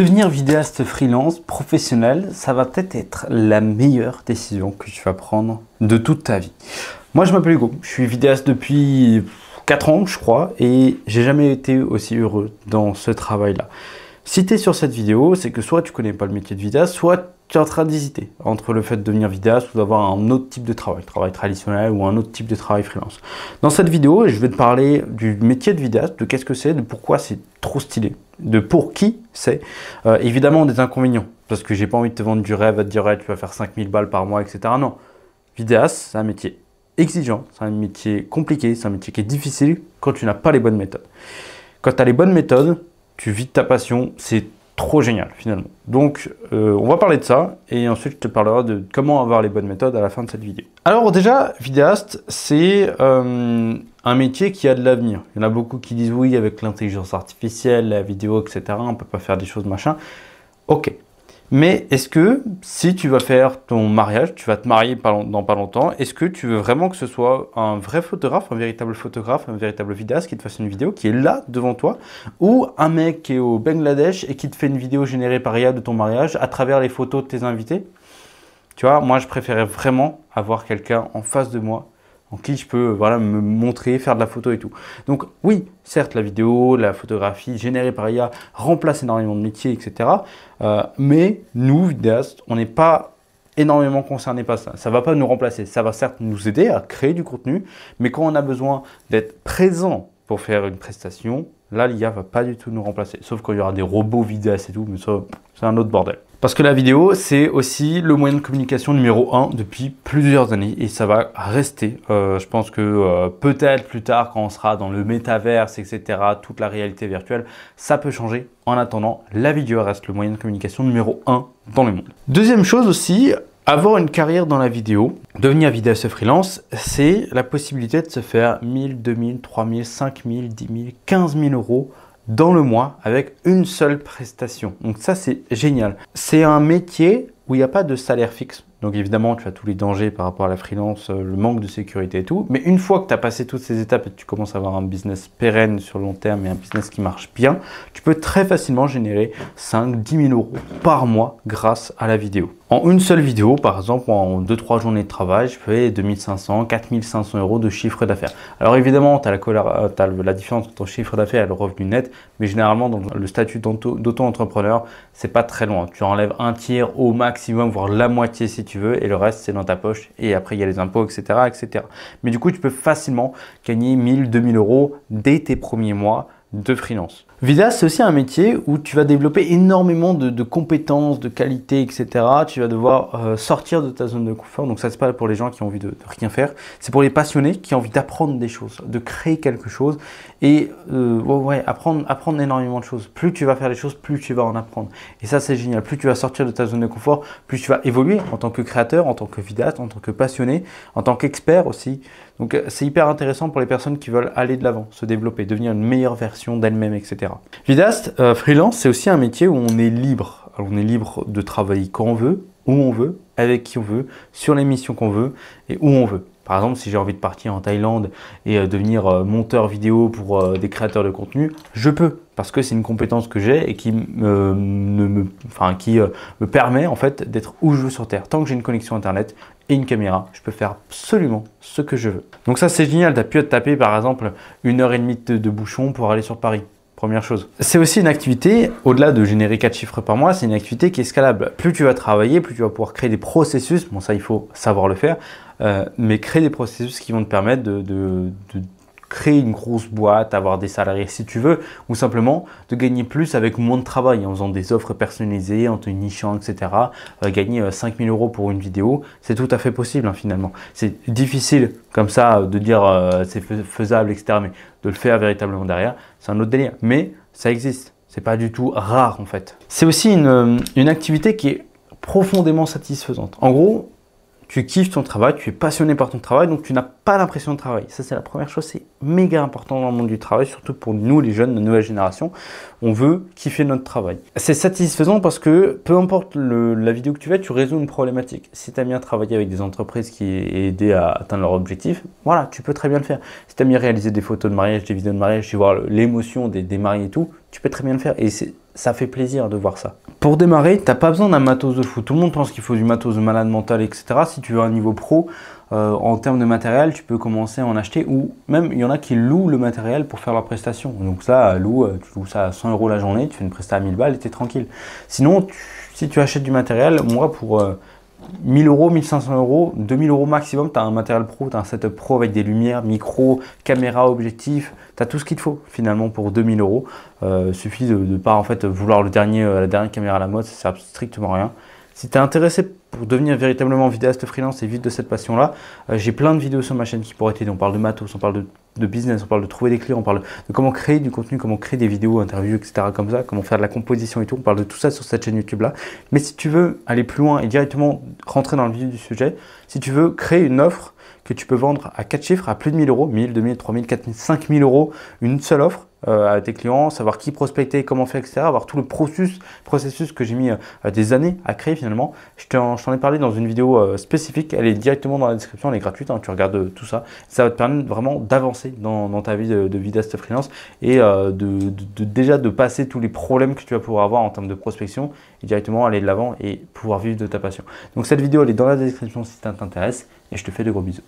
Devenir vidéaste freelance professionnel, ça va peut-être être la meilleure décision que tu vas prendre de toute ta vie. Moi, je m'appelle Hugo, je suis vidéaste depuis 4 ans, je crois, et j'ai jamais été aussi heureux dans ce travail-là. Si tu es sur cette vidéo, c'est que soit tu connais pas le métier de vidéaste, soit tu es en train d'hésiter entre le fait de devenir vidéaste ou d'avoir un autre type de travail traditionnel ou un autre type de travail freelance. Dans cette vidéo, je vais te parler du métier de vidéaste, de qu'est-ce que c'est, de pourquoi c'est trop stylé, de pour qui c'est, évidemment des inconvénients, parce que j'ai pas envie de te vendre du rêve, à te dire ouais, tu vas faire 5000 balles par mois, etc. Non, vidéaste, c'est un métier exigeant, c'est un métier compliqué, c'est un métier qui est difficile quand tu n'as pas les bonnes méthodes. Quand tu as les bonnes méthodes, tu vis de ta passion, c'est trop génial finalement. Donc on va parler de ça et ensuite je te parlerai de comment avoir les bonnes méthodes à la fin de cette vidéo. Alors déjà, vidéaste, c'est un métier qui a de l'avenir. Il y en a beaucoup qui disent oui, avec l'intelligence artificielle, la vidéo, etc., on ne peut pas faire des choses machin. Ok. Mais est-ce que si tu vas faire ton mariage, tu vas te marier dans pas longtemps, est-ce que tu veux vraiment que ce soit un vrai photographe, un véritable vidéaste qui te fasse une vidéo qui est là devant toi, ou un mec qui est au Bangladesh et qui te fait une vidéo générée par IA de ton mariage à travers les photos de tes invités? Tu vois, moi je préférais vraiment avoir quelqu'un en face de moi en qui je peux me montrer, faire de la photo et tout. Donc oui, certes, la vidéo, la photographie générée par IA remplace énormément de métiers, etc. Mais nous, vidéastes, on n'est pas énormément concernés par ça. Ça ne va pas nous remplacer. Ça va certes nous aider à créer du contenu, mais quand on a besoin d'être présent pour faire une prestation, là, l'IA ne va pas du tout nous remplacer. Sauf quand il y aura des robots vidéastes et tout, mais ça, c'est un autre bordel. Parce que la vidéo, c'est aussi le moyen de communication numéro 1 depuis plusieurs années et ça va rester. Je pense que peut-être plus tard, quand on sera dans le métaverse, etc., toute la réalité virtuelle, ça peut changer. En attendant, la vidéo reste le moyen de communication numéro 1 dans le monde. Deuxième chose aussi, avoir une carrière dans la vidéo, devenir vidéaste freelance, c'est la possibilité de se faire 1000, 2000, 3000, 5000, 10 000, 15 000 euros dans le mois avec une seule prestation. Donc ça, c'est génial. C'est un métier où il n'y a pas de salaire fixe. Donc évidemment, tu as tous les dangers par rapport à la freelance, le manque de sécurité et tout. Mais une fois que tu as passé toutes ces étapes et que tu commences à avoir un business pérenne sur le long terme et un business qui marche bien, tu peux très facilement générer 5, 10 000 euros par mois grâce à la vidéo. En une seule vidéo, par exemple, en 2-3 journées de travail, je fais 2500, 4500 euros de chiffre d'affaires. Alors évidemment, tu as la différence entre ton chiffre d'affaires et le revenu net, mais généralement, dans le statut d'auto-entrepreneur, c'est pas très loin. Tu enlèves un tiers au maximum, voire la moitié si tu veux, et le reste, c'est dans ta poche. Et après, il y a les impôts, etc., etc. Mais du coup, tu peux facilement gagner 1000, 2000 euros dès tes premiers mois de freelance. Vidéaste, c'est aussi un métier où tu vas développer énormément de compétences, de qualités, etc. Tu vas devoir sortir de ta zone de confort. Donc ça, c'est pas pour les gens qui ont envie de rien faire. C'est pour les passionnés qui ont envie d'apprendre des choses, de créer quelque chose et apprendre énormément de choses. Plus tu vas faire les choses, plus tu vas en apprendre. Et ça, c'est génial. Plus tu vas sortir de ta zone de confort, plus tu vas évoluer en tant que créateur, en tant que vidéaste, en tant que passionné, en tant qu'expert aussi. Donc c'est hyper intéressant pour les personnes qui veulent aller de l'avant, se développer, devenir une meilleure version d'elles-mêmes, etc. Vidéaste, freelance, c'est aussi un métier où on est libre. Alors, on est libre de travailler quand on veut, où on veut, avec qui on veut, sur les missions qu'on veut et où on veut. Par exemple, si j'ai envie de partir en Thaïlande et devenir monteur vidéo pour des créateurs de contenu, je peux parce que c'est une compétence que j'ai et qui me permet en fait d'être où je veux sur Terre. Tant que j'ai une connexion Internet et une caméra, je peux faire absolument ce que je veux. Donc ça, c'est génial. Tu as pu te taper par exemple 1h30 de bouchon pour aller sur Paris. Première chose. C'est aussi une activité, au-delà de générer 4 chiffres par mois, c'est une activité qui est scalable. Plus tu vas travailler, plus tu vas pouvoir créer des processus. Bon, ça, il faut savoir le faire. Mais créer des processus qui vont te permettre de créer une grosse boîte, avoir des salariés si tu veux, ou simplement de gagner plus avec moins de travail en faisant des offres personnalisées, en te nichant, etc. Gagner 5000 euros pour une vidéo, c'est tout à fait possible finalement. C'est difficile comme ça de dire c'est faisable, etc. Mais de le faire véritablement derrière, c'est un autre délire. Mais ça existe, c'est pas du tout rare en fait. C'est aussi une activité qui est profondément satisfaisante. En gros, tu kiffes ton travail, tu es passionné par ton travail, donc tu n'as pas l'impression de travailler. Ça, c'est la première chose, c'est méga important dans le monde du travail, surtout pour nous, les jeunes, la nouvelle génération. On veut kiffer notre travail. C'est satisfaisant parce que peu importe la vidéo que tu fais, tu résous une problématique. Si tu aimes bien travailler avec des entreprises qui aident à atteindre leurs objectifs, voilà, tu peux très bien le faire. Si tu aimes bien réaliser des photos de mariage, des vidéos de mariage, tu vois l'émotion des mariés et tout, tu peux très bien le faire. Et c'est ça fait plaisir de voir ça. Pour démarrer, tu n'as pas besoin d'un matos de fou. Tout le monde pense qu'il faut du matos de malade mental, etc. Si tu veux un niveau pro, en termes de matériel, tu peux commencer à en acheter ou même il y en a qui louent le matériel pour faire leurs prestations. Donc ça, tu loues ça à 100 € la journée, tu fais une prestation à 1000 balles et tu es tranquille. Sinon, si tu achètes du matériel, moi pour 1000 €, 1500 €, 2000 € maximum, tu as un matériel pro, tu as un setup pro avec des lumières, micro, caméra, objectif, tu as tout ce qu'il te faut finalement pour 2000 €. Suffit de ne pas en fait vouloir la dernière caméra à la mode, ça sert strictement à rien. Si tu es intéressé pour devenir véritablement vidéaste freelance et vivre de cette passion-là, j'ai plein de vidéos sur ma chaîne qui pourraient t'aider. On parle de matos, on parle de business, on parle de trouver des clients, on parle de comment créer du contenu, comment créer des vidéos, interviews, etc. comme ça, comment faire de la composition et tout. On parle de tout ça sur cette chaîne YouTube-là. Mais si tu veux aller plus loin et directement rentrer dans le vif du sujet, si tu veux créer une offre que tu peux vendre à 4 chiffres, à plus de 1000 €, 1000, 2000, 3000, 4000, 5000 €, une seule offre à tes clients, savoir qui prospecter, comment faire, etc. Avoir tout le processus que j'ai mis des années à créer finalement. Je t'en ai parlé dans une vidéo spécifique, elle est directement dans la description, elle est gratuite, hein, tu regardes tout ça. Ça va te permettre vraiment d'avancer dans ta vie de vidéaste freelance et déjà de passer tous les problèmes que tu vas pouvoir avoir en termes de prospection et directement aller de l'avant et pouvoir vivre de ta passion. Donc cette vidéo, elle est dans la description si ça t'intéresse et je te fais de gros bisous.